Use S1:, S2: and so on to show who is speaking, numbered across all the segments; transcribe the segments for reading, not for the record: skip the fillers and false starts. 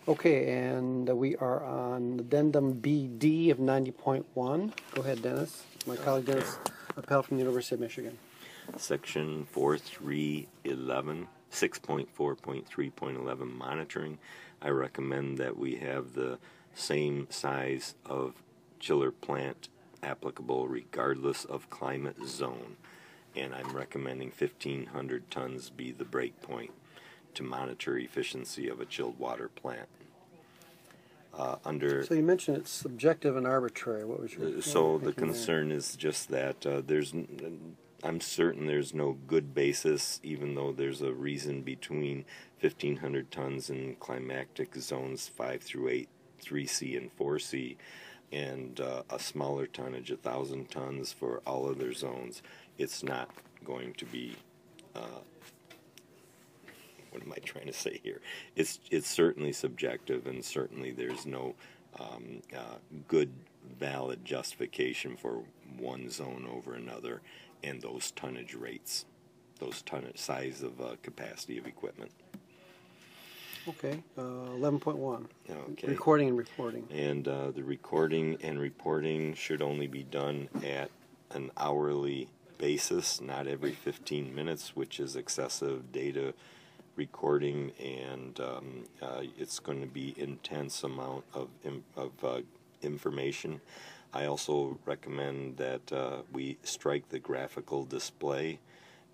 S1: Okay, and we are on addendum BD of 90.1. Go ahead, Dennis. My colleague Dennis Appel from the University of Michigan.
S2: Section 4311, 6.4.3.11 monitoring. I recommend that we have the same size of chiller plant applicable regardless of climate zone. And I'm recommending 1,500 tons be the break point to monitor efficiency of a chilled water plant.
S1: So you mentioned it's subjective and arbitrary. What was your
S2: So the concern is just that I'm certain there's no good basis, even though there's a reason between 1,500 tons in climactic zones 5 through 8, 3C and 4C, and a smaller tonnage, 1,000 tons for all other zones. It's not going to be what am I trying to say here? It's certainly subjective, and certainly there's no good, valid justification for one zone over another, and those tonnage rates, those tonnage size of capacity of equipment.
S1: Okay, 11.1.
S2: Okay.
S1: Recording and reporting.
S2: And the recording and reporting should only be done at an hourly basis, not every 15 minutes, which is excessive data recording, and it's going to be intense amount of information. I also recommend that we strike the graphical display,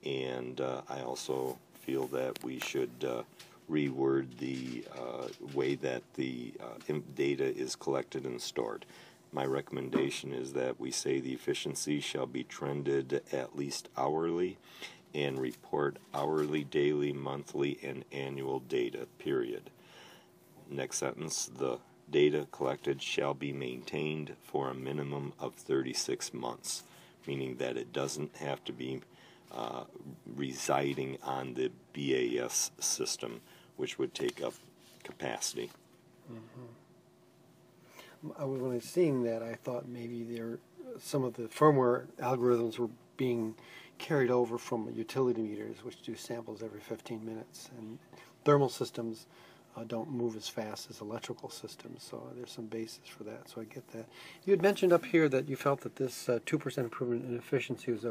S2: and I also feel that we should reword the way that the data is collected and stored. My recommendation is that we say the efficiency shall be trended at least hourly, and report hourly, daily, monthly, and annual data, period. Next sentence, the data collected shall be maintained for a minimum of 36 months, meaning that it doesn't have to be residing on the BAS system, which would take up capacity.
S1: When I was seeing that, I thought maybe some of the firmware algorithms were being carried over from utility meters, which do samples every 15 minutes, and thermal systems don't move as fast as electrical systems, so there's some basis for that, so I get that. You had mentioned up here that you felt that this 2% improvement in efficiency was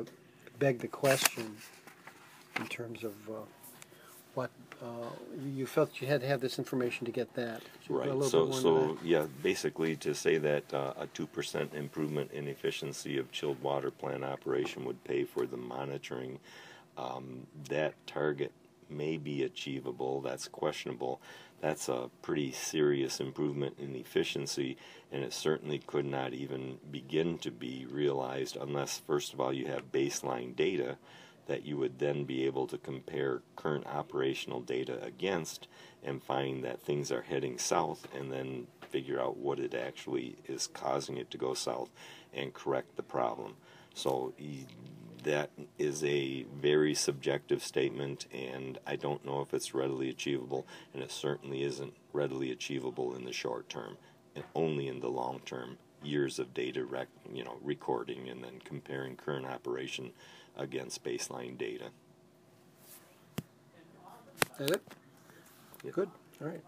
S1: begged the question in terms of what you felt you had to have this information to get that.
S2: Right. So yeah, basically to say that a 2% improvement in efficiency of chilled water plant operation would pay for the monitoring, that target may be achievable. That's questionable. That's a pretty serious improvement in efficiency, and it certainly could not even begin to be realized unless, first of all, you have baseline data that you would then be able to compare current operational data against and find that things are heading south, and then figure out what it actually is causing it to go south and correct the problem. So that is a very subjective statement, and I don't know if it's readily achievable, and it certainly isn't readily achievable in the short term, and only in the long term. Years of data recording and then comparing current operation against baseline data.
S1: Is it?
S2: Yep.
S1: Good. All right.